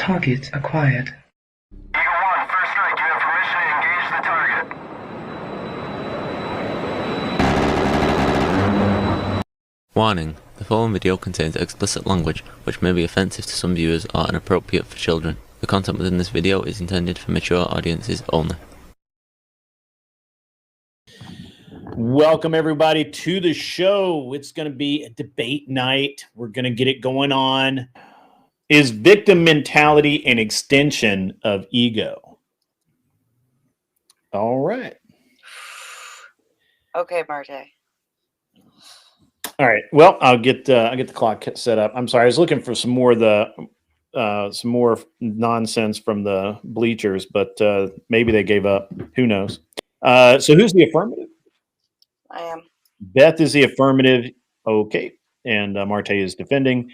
Target acquired. Eagle 1, first strike. You have permission to engage the target. Warning: the following video contains explicit language which may be offensive to some viewers or inappropriate for children. The content within this video is intended for mature audiences only. Welcome everybody to the show. It's going to be a debate night. We're going to get it going on. Is victim mentality an extension of ego? All right. Okay, Marte. All right. Well, I'll get the clock set up. I'm sorry. I was looking for some more nonsense from the bleachers, but maybe they gave up. Who knows? So who's the affirmative? I am. Beth is the affirmative. Okay. And Marte is defending.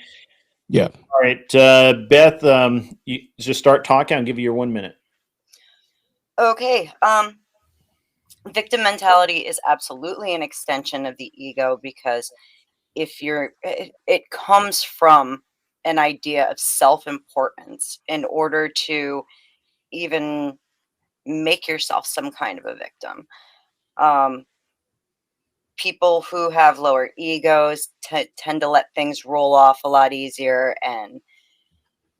Yeah. All right. Beth, you just start talking. I'll give you your 1 minute. Okay. Victim mentality is absolutely an extension of the ego, because it comes from an idea of self-importance in order to even make yourself some kind of a victim. People who have lower egos tend to let things roll off a lot easier, and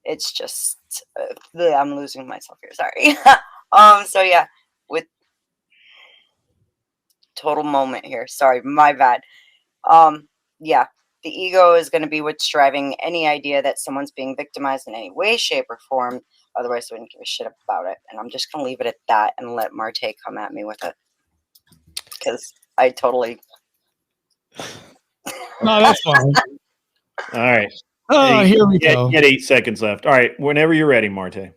it's just I'm losing myself here. Sorry. So yeah, with total moment here. Sorry, my bad. Yeah, the ego is going to be what's driving any idea that someone's being victimized in any way, shape, or form. Otherwise, I wouldn't give a shit about it. And I'm just going to leave it at that and let Marte come at me with it, because I totally. No, that's fine. All right. Oh, here we go. Get 8 seconds left. All right. Whenever you're ready, Marte.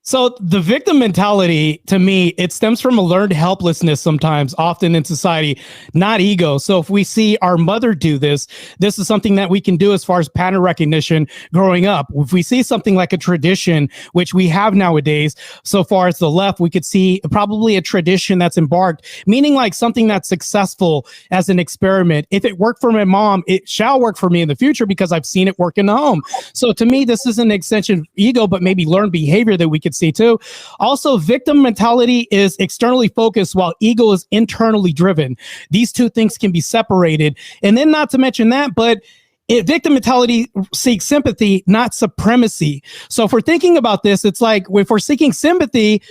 So the victim mentality, to me, it stems from a learned helplessness sometimes, often in society, not ego. So if we see our mother do this, this is something that we can do as far as pattern recognition growing up. If we see something like a tradition, which we have nowadays, so far as the left, we could see probably a tradition that's embarked, meaning like something that's successful as an experiment. If it worked for my mom, it shall work for me in the future because I've seen it work in the home. So to me, this is an extension of ego, but maybe learned behavior that we could see too. Also, victim mentality is externally focused while ego is internally driven. These two things can be separated. And then not to mention that, but victim mentality seeks sympathy, not supremacy. So if we're thinking about this, it's like if we're seeking sympathy,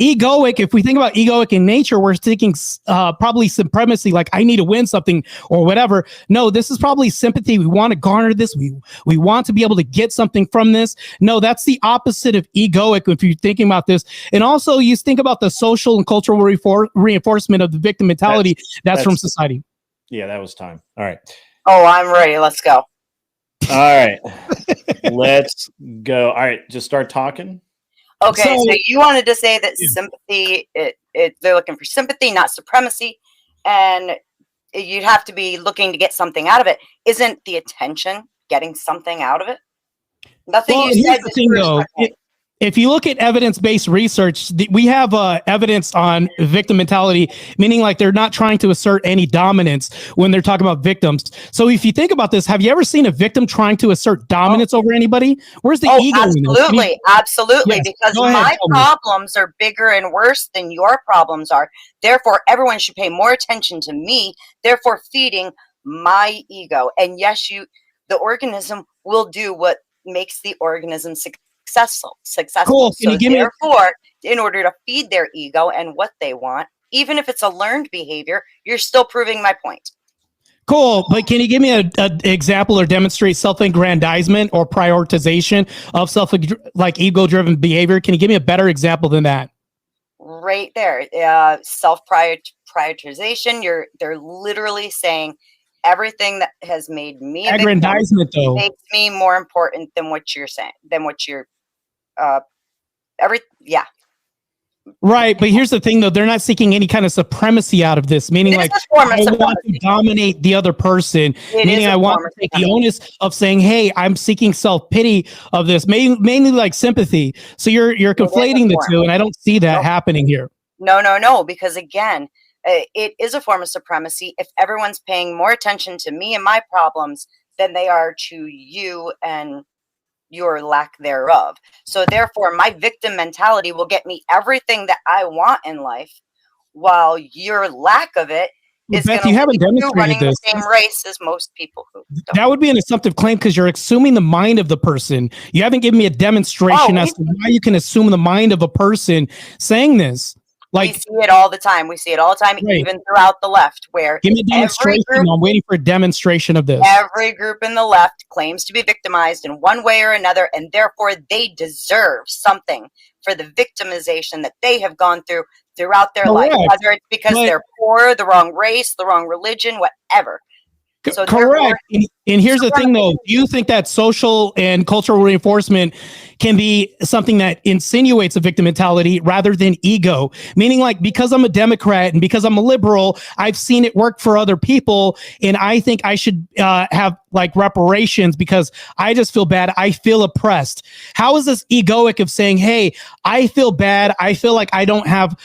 egoic, if we think about egoic in nature, we're seeking probably supremacy, like I need to win something or whatever. No, this is probably sympathy. We want to garner this. We want to be able to get something from this. No, that's the opposite of egoic if you're thinking about this. And also you think about the social and cultural reinforcement of the victim mentality that's from society. Yeah, that was time. All right. Oh, I'm ready. Let's go. All right. Let's go. All right. Just start talking. Okay, so you wanted to say that sympathy, they're looking for sympathy, not supremacy, and you'd have to be looking to get something out of it. Isn't the attention getting something out of it? Nothing you said. The thing, though, if you look at evidence-based research, we have evidence on victim mentality, meaning like they're not trying to assert any dominance when they're talking about victims. So if you think about this, have you ever seen a victim trying to assert dominance over anybody? Where's the ego? Absolutely, absolutely. Yes, because my problems are bigger and worse than your problems are. Therefore, everyone should pay more attention to me, therefore feeding my ego. And yes, the organism will do what makes the organism successful. Cool. So therefore, in order to feed their ego and what they want, even if it's a learned behavior, you're still proving my point. Cool. But can you give me an example or demonstrate self-aggrandizement or prioritization of ego-driven behavior? Can you give me a better example than that? Right there. Self-prioritization. They're literally saying everything that has made me aggrandizement makes me more important than what you're saying, than what you're Right, but here's the thing, though. They're not seeking any kind of supremacy out of this, meaning like I want to dominate the other person, meaning I want to take the onus of saying, hey, I'm seeking self-pity of this, mainly like sympathy. So you're conflating the two, and I don't see that happening here. No, because again, it is a form of supremacy if everyone's paying more attention to me and my problems than they are to you and your lack thereof. So therefore, my victim mentality will get me everything that I want in life, while your lack of it is Beth, going you to haven't leave you demonstrated running this. the same race as most people who don't. That would be an assumptive claim because you're assuming the mind of the person. You haven't given me a demonstration as to why you can assume the mind of a person saying this. We see it all the time. We see it all the time, Right. even throughout the left, where Give me a demonstration. I'm waiting for a demonstration of this. every group in the left claims to be victimized in one way or another, and therefore they deserve something for the victimization that they have gone through throughout their life, Correct. whether it's because But- they're poor, the wrong race, the wrong religion, whatever. So Correct. And here's the thing, though. Do you think that social and cultural reinforcement can be something that insinuates a victim mentality rather than ego? Meaning, like, because I'm a Democrat and because I'm a liberal, I've seen it work for other people, and I think I should have like reparations because I just feel bad. I feel oppressed. How is this egoic of saying, "Hey, I feel bad. I feel like I don't have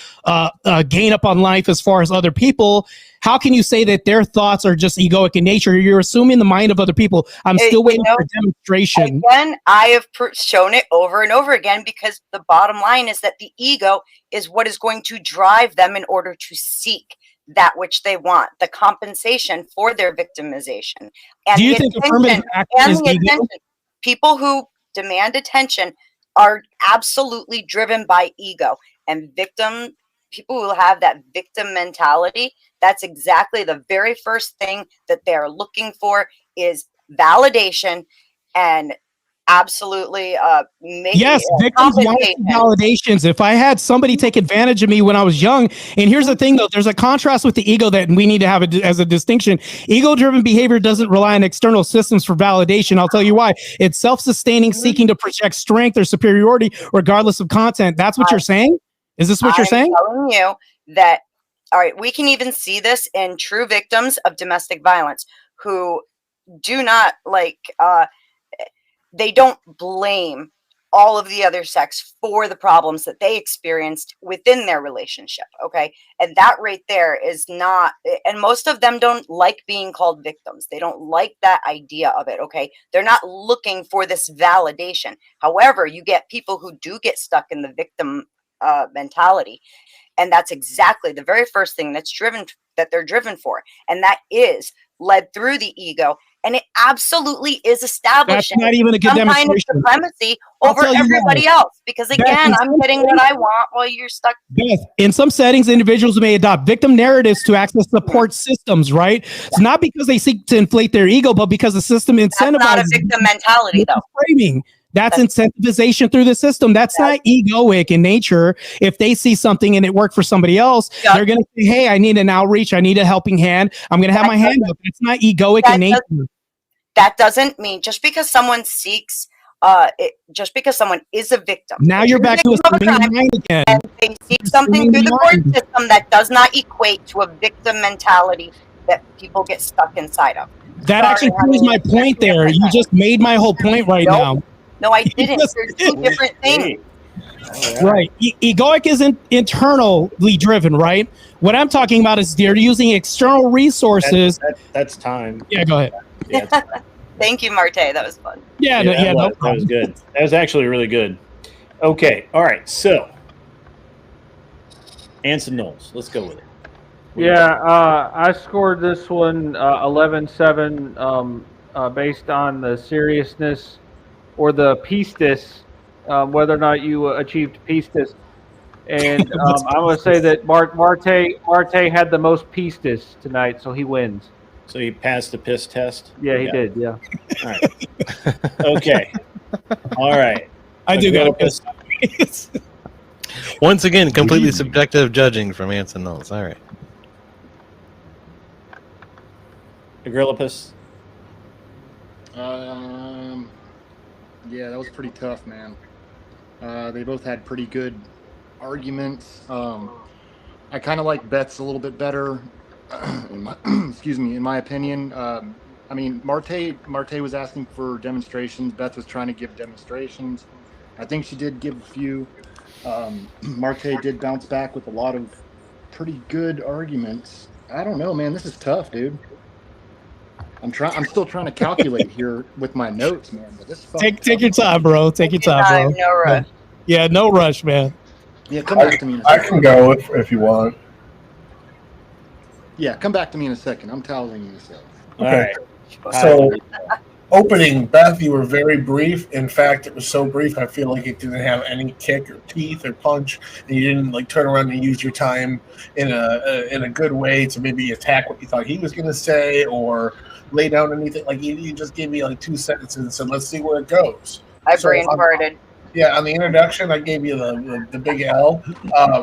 gain up on life as far as other people"? How can you say that their thoughts are just egoic in nature? You're assuming the mind of other people. I'm still waiting for a demonstration. Again, I have shown it over and over again, because the bottom line is that the ego is what is going to drive them in order to seek that which they want, the compensation for their victimization. And Do you the think attention- affirmative action and is the ego? attention. People who demand attention are absolutely driven by ego, and people who have that victim mentality, that's exactly the very first thing that they're looking for is validation and absolutely Yes, victims want validations. If I had somebody take advantage of me when I was young, and here's the thing, though, there's a contrast with the ego that we need to have as a distinction. Ego-driven behavior doesn't rely on external systems for validation. I'll tell you why. It's self-sustaining, seeking to project strength or superiority regardless of content. That's what you're saying? Is this what you're saying? I'm telling you that, all right, we can even see this in true victims of domestic violence who do not they don't blame all of the other sex for the problems that they experienced within their relationship. Okay. And that right there is not, and most of them don't like being called victims. They don't like that idea of it. Okay. They're not looking for this validation. However, you get people who do get stuck in the victim mentality. And that's exactly the very first thing that they're driven for. And that is led through the ego. And it absolutely is establishing That's not even a good some kind of demonstration. supremacy I'll over tell you everybody why. else. Because Beth, again, in I'm some getting what I want while you're stuck. Beth, in some settings, individuals may adopt victim narratives to access support systems, right? It's not because they seek to inflate their ego, but because the system incentivizes That's not a victim mentality, though. framing. That's incentivization through the system. That's not egoic in nature. If they see something and it worked for somebody else, they're going to say, hey, I need an outreach. I need a helping hand. I'm going to have my hand up. It's not egoic in nature. That doesn't mean just because someone seeks, just because someone is a victim. Now you're back to a victim of a swinging crime, line again. and they seek something through the court system, that does not equate to a victim mentality that people get stuck inside of. That actually proves my point there. You just made my whole point right now. No, I didn't. They're two different things. Right. Egoic isn't internally driven, right? What I'm talking about is they're using external resources. That's time. Yeah, go ahead. Yeah, Thank you, Marte. That was fun. that was good. That was actually really good. Okay. All right. So, Anson Knowles, let's go with it. I scored this one 11-7 based on the seriousness or the pistis, whether or not you achieved pistis. And I'm going to say that Marte had the most pistis tonight, so he wins. So he passed the piss test? Yeah, he did, yeah. All right. Okay. All right. I do got a piss. Once again, completely subjective judging from Anson Knowles. All right. Agrillipus? Yeah, that was pretty tough, man. They both had pretty good arguments. I kind of like Beth's a little bit better, in my opinion. I mean, Marte was asking for demonstrations. Beth was trying to give demonstrations. I think she did give a few. Marte did bounce back with a lot of pretty good arguments. I don't know, man. This is tough, dude. I'm still trying to calculate here with my notes, man. But this Take your time, bro. Take your time, bro. No rush. Yeah, no rush, man. Yeah, come back to me in a I second. can go if you want. Yeah, come back to me in a second. I'm toweling you in a second. All Okay. right. So, opening, Beth, you were very brief. In fact, it was so brief, I feel like it didn't have any kick or teeth or punch, and you didn't like turn around and use your time in a good way to maybe attack what you thought he was going to say or lay down anything. Like you just gave me like 2 sentences and said, "Let's see where it goes." I So, brain farted. Yeah, on the introduction, I gave you the big L.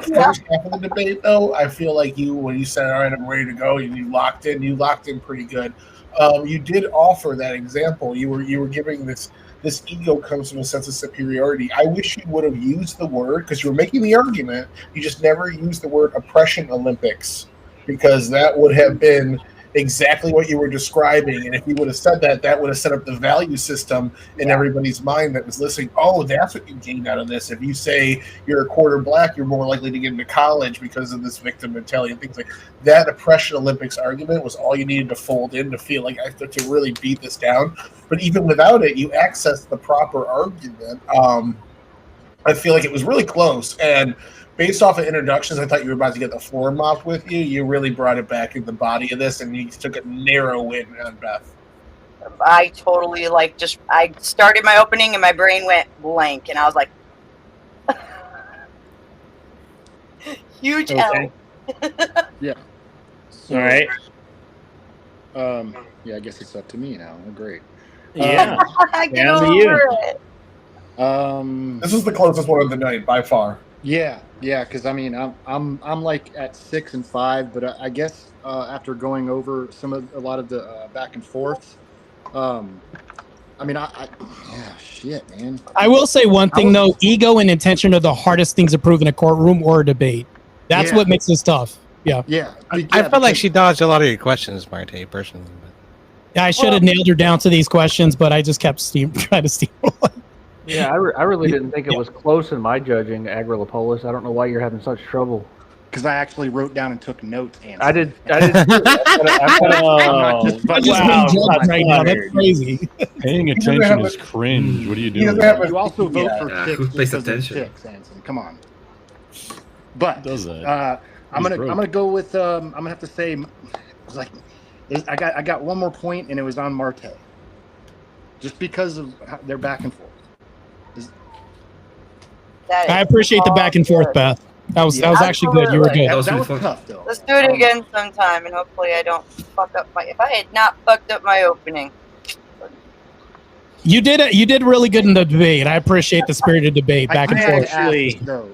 First half of the debate, though, I feel like when you said, "All right, I'm ready to go," and you locked in pretty good. You did offer that example. You were giving this ego comes from a sense of superiority. I wish you would have used the word, because you were making the argument. You just never used the word oppression Olympics, because that would have been exactly what you were describing. And if you would have said that, that would have set up the value system in everybody's mind that was listening. Oh, that's what you gained out of this. If you say you're a quarter black, you're more likely to get into college because of this victim mentality and things like that. Oppression Olympics argument was all you needed to fold in to feel like I have to really beat this down. But even without it, you accessed the proper argument. I feel like it was really close. And based off of introductions, I thought you were about to get the floor mopped with you. You really brought it back in the body of this, and you took a narrow win on Beth. I totally I started my opening and my brain went blank, and I was like, huge Okay. L. Yeah. So, All right. Yeah, I guess it's up to me now. Oh, great. Yeah. Get Down to over you. it. This is the closest one of the night by far. Yeah, because I mean, I'm like at 6 and 5, but I guess after going over a lot of the back and forths, I mean, yeah, shit, man. I will say one thing though: ego and intention are the hardest things to prove in a courtroom or a debate. That's Yeah. what makes this tough. Yeah, Yeah, I felt like she dodged a lot of your questions, Marte, personally. I should have nailed her down to these questions, but I just kept trying to steamroll. Yeah, I really didn't think it was close in my judging, Agrilapolis. I don't know why you're having such trouble. because I actually wrote down and took notes. Anson. I did. I did. Oh, I'm just wow. being judged right now. That's Fired. crazy. Paying attention is cringe. What are you doing? You also vote for Yeah, chicks who pays because they're attention? chicks, Anson. Come on. But Does that? I'm He's gonna broke. go with I'm gonna have to say it was like I got one more point and it was on Marte, just because of their back and forth. I appreciate the back and forth, Beth. That was actually good. You were good. That was That really was fun. tough though. Let's do it again sometime, and hopefully I don't fuck up my. If I had not fucked up my opening, You did really good in the debate. I appreciate the spirited debate back and I had forth. to ask, though.